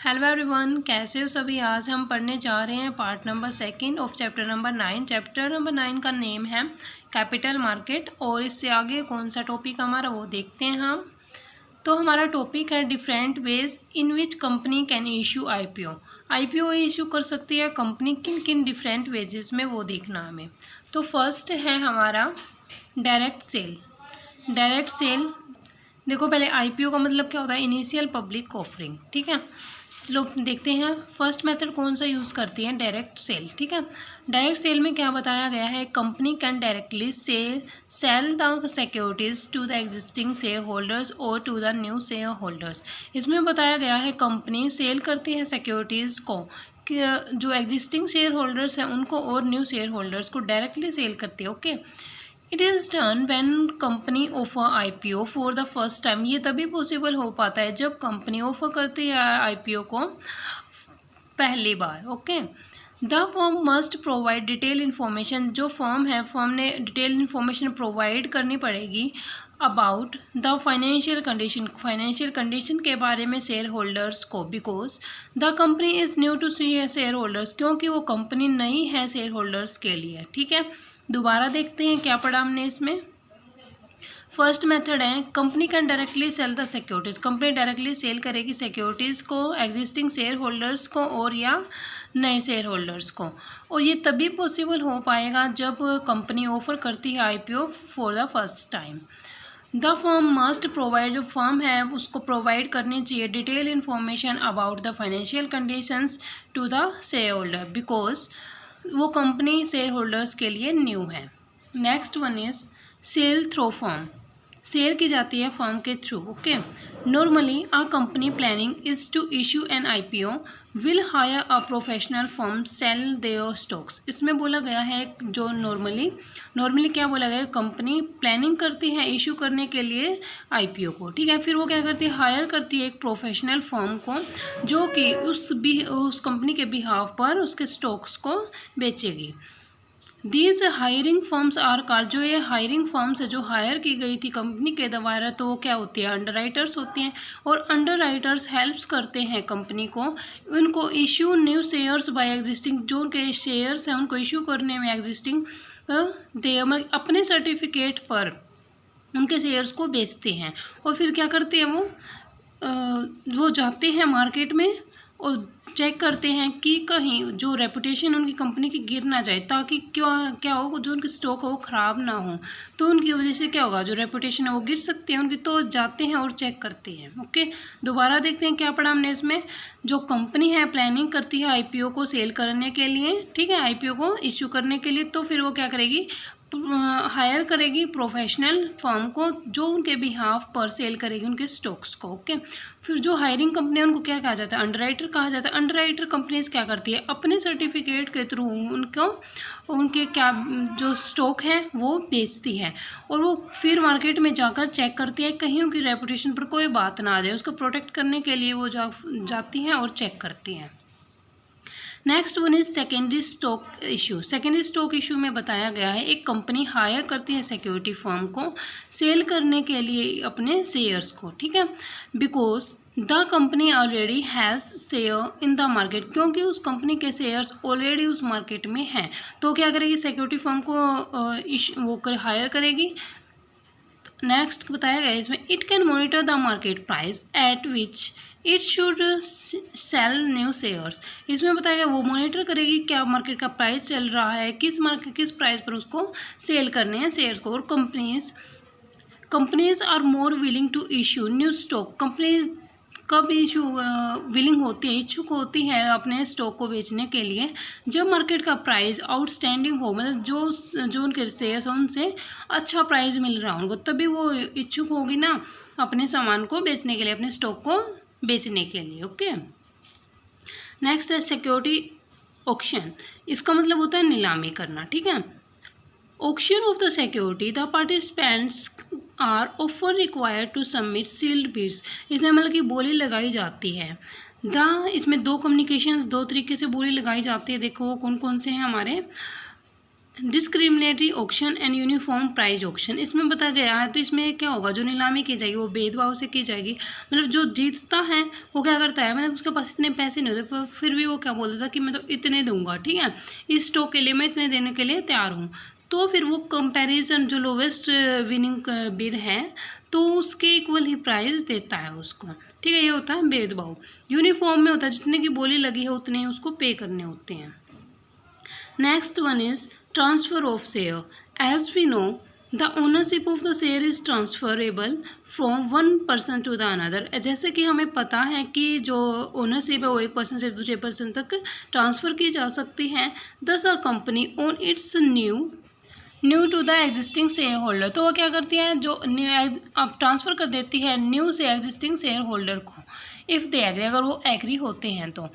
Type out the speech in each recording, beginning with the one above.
Hello everyone, कैसे हो सभी। आज हम पढ़ने जा रहे हैं part number 2 of chapter number 9। Chapter number 9 का नेम है कैपिटल मार्केट और इससे आगे कौन सा टॉपिक हमारा वो देखते हैं हम। तो हमारा टॉपिक है different ways in which company can issue IPO. IPO issue कर सकती है कंपनी किन किन डिफरेंट वेजेस में, वो देखना हमें। तो फर्स्ट है हमारा डायरेक्ट सेल। डायरेक्ट सेल देखो, पहले आईपीओ का मतलब क्या होता है, इनिशियल पब्लिक ऑफरिंग। ठीक है, चलो देखते हैं फर्स्ट मेथड कौन सा यूज़ करती है, डायरेक्ट सेल। ठीक है, डायरेक्ट सेल में क्या बताया गया है, company can directly sell the securities to the existing share holders और to the new share holders. इसमें बताया गया है कंपनी सेल करती है सिक्योरिटीज़ को, कि जो एग्जिस्टिंग शेयर होल्डर्स हैं उनको और न्यू शेयर होल्डर्स को डायरेक्टली सेल करती है। Okay, it is done when company offer IPO for the first time. ये तभी पॉसिबल हो पाता है जब कंपनी ऑफर करती है आईपीओ को पहली बार। Okay, the firm must provide detail information. जो फर्म है, फर्म ने डिटेल इन्फॉर्मेशन प्रोवाइड करनी पड़ेगी about the financial condition. Financial condition के बारे में शेयर होल्डर्स को, because the company is new to share holders, क्योंकि वो कंपनी नई है शेयर होल्डर्स के लिए। ठीक है, दोबारा देखते हैं क्या पढ़ा हमने इसमें। फर्स्ट मेथड है company can directly sell the securities. Company directly sell करेगी सिक्योरिटीज़ को एग्जिस्टिंग शेयर होल्डर्स को और या नए शेयर होल्डर्स को, और ये तभी पॉसिबल हो पाएगा जब कंपनी ऑफर करती है IPO for the first time. The firm must provide, जो फर्म है उसको प्रोवाइड करनी चाहिए detail information about the financial conditions to the share holder, because वो कंपनी शेयर होल्डर्स के लिए न्यू है। Next one is sell through firm. Sell की जाती है फर्म के थ्रू। Okay, normally a company planning is to issue an IPO will hire a professional firm sell their stocks. इसमें बोला गया है जो नॉर्मली क्या बोला गया है, कंपनी प्लानिंग करती है इशू करने के लिए आईपीओ को। ठीक है, फिर वो क्या करती है, हायर करती है एक प्रोफेशनल फर्म को जो कि उस कंपनी के बिहाफ पर उसके स्टॉक्स को बेचेगी। These hiring firms are called, जो ये हायरिंग फर्म्स है जो हायर की गई थी कंपनी के द्वारा, तो वो क्या होती है, अंडरराइटर्स होती हैं। और अंडरराइटर्स हेल्प्स करते हैं कंपनी को उनको issue new shares by existing, जो उनके शेयर्स हैं उनको इशू करने में एग्जिस्टिंग दे अपने सर्टिफिकेट पर उनके शेयर्स को बेचते हैं। और फिर क्या करते हैं, वो जाते हैं मार्केट में और चेक करते हैं कि कहीं जो रेपुटेशन उनकी कंपनी की गिर ना जाए, ताकि क्या हो, जो उनकी स्टॉक हो वो ख़राब ना हो। तो उनकी वजह से क्या होगा, जो रेपुटेशन है वो गिर सकती है उनकी, तो जाते हैं और चेक करते हैं। ओके, दोबारा देखते हैं क्या पढ़ा हमने इसमें। जो कंपनी है प्लानिंग करती है आईपीओ को सेल करने के लिए, ठीक है, आईपीओ को इश्यू करने के लिए, तो फिर वो क्या करेगी, हायर करेगी प्रोफेशनल फर्म को जो उनके बिहाफ पर सेल करेगी उनके स्टॉक्स को। ओके, फिर जो हायरिंग कंपनी है उनको क्या कहा जाता है, अंडरराइटर कहा जाता है। अंडरराइटर कंपनीज क्या करती है, अपने सर्टिफिकेट के थ्रू उनके क्या जो स्टॉक है वो बेचती है, और वो फिर मार्केट में जाकर चेक करती है कहीं उनकी रेपुटेशन पर कोई बात ना आ जाए। उसको प्रोटेक्ट करने के लिए वो जाती हैं और चेक करती हैं। Next one is secondary stock issue. Secondary stock issue में बताया गया है एक कंपनी हायर करती है सिक्योरिटी फर्म को सेल करने के लिए अपने शेयर्स को। ठीक है, because the company already has share in the market, क्योंकि उस कंपनी के शेयर्स ऑलरेडी उस मार्केट में हैं। तो क्या करेगी, सिक्योरिटी फर्म को हायर करेगी। नेक्स्ट बताया गया है इसमें, it can monitor the market price at which it should sell new shares. इसमें बताया गया वो मॉनिटर करेगी क्या मार्केट का प्राइस चल रहा है, किस प्राइस पर उसको सेल करने हैं शेयर्स को। और companies are more willing to issue new stock. Companies कब इशू विलिंग होती है, इच्छुक होती है अपने स्टॉक को बेचने के लिए, जब मार्केट का प्राइस आउटस्टैंडिंग हो, मतलब जो उनके शेयर्स हैं उनसे अच्छा प्राइस मिल रहा है उनको, तभी वो इच्छुक होगी ना अपने सामान को बेचने के लिए, अपने स्टॉक को बेचने के लिए। ओके, नेक्स्ट है सिक्योरिटी ऑक्शन। इसका मतलब होता है नीलामी करना। ठीक है, auction of the security, the participants are often required to submit sealed bids. इसमें मतलब कि बोली लगाई जाती है। इसमें दो तरीके से बोली लगाई जाती है। देखो कौन कौन से हैं हमारे, discriminatory auction and uniform price auction, इसमें बताया गया है। तो इसमें क्या होगा, जो नीलामी की जाएगी वो भेदभाव से की जाएगी। मतलब जो जीतता है वो क्या करता है, मतलब उसके पास इतने पैसे नहीं होते पर फिर भी वो क्या बोलता था कि मैं तो इतने दूंगा, ठीक है, इस स्टॉक के लिए मैं इतने देने के लिए तैयार हूँ। तो फिर वो कंपैरिजन जो लोवेस्ट विनिंग बिड है तो उसके इक्वल ही प्राइस देता है उसको, ठीक है। ये होता है भेदभाव। यूनिफॉर्म में होता है जितने की बोली लगी है उतने ही उसको पे करने होते हैं। Next one is transfer of share. As we know the ownership of the share is transferable from one person to the another. जैसे कि हमें पता है कि जो ओनरशिप है वो एक पर्सन से दूसरे पर्सन तक ट्रांसफ़र की जा सकती है। Thus a company on its new to the existing shareholder. तो वो क्या करती है, जो अब ट्रांसफ़र कर देती है न्यू से एग्जिस्टिंग शेयर होल्डर को, इफ़ दे एग्री, अगर वो एग्री होते हैं तो।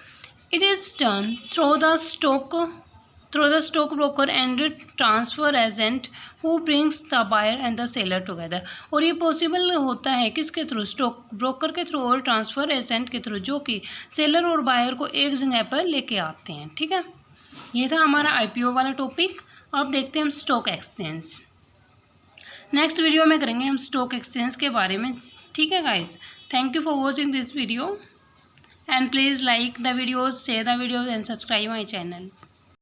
It is done through the stock broker and transfer agent who brings the buyer and the seller together. और ये पॉसिबल होता है किसके थ्रू, स्टॉक ब्रोकर के थ्रू और ट्रांसफ़र एजेंट के थ्रू, जो कि सेलर और बायर को एक जगह पर लेके आते हैं, ठीक है। ये था हमारा IPO वाला टॉपिक। अब देखते हैं हम स्टॉक एक्सचेंज। नेक्स्ट वीडियो में करेंगे हम स्टॉक एक्सचेंज के बारे में, ठीक है guys. Thank you for watching this video and please like the videos, share the videos and subscribe my channel.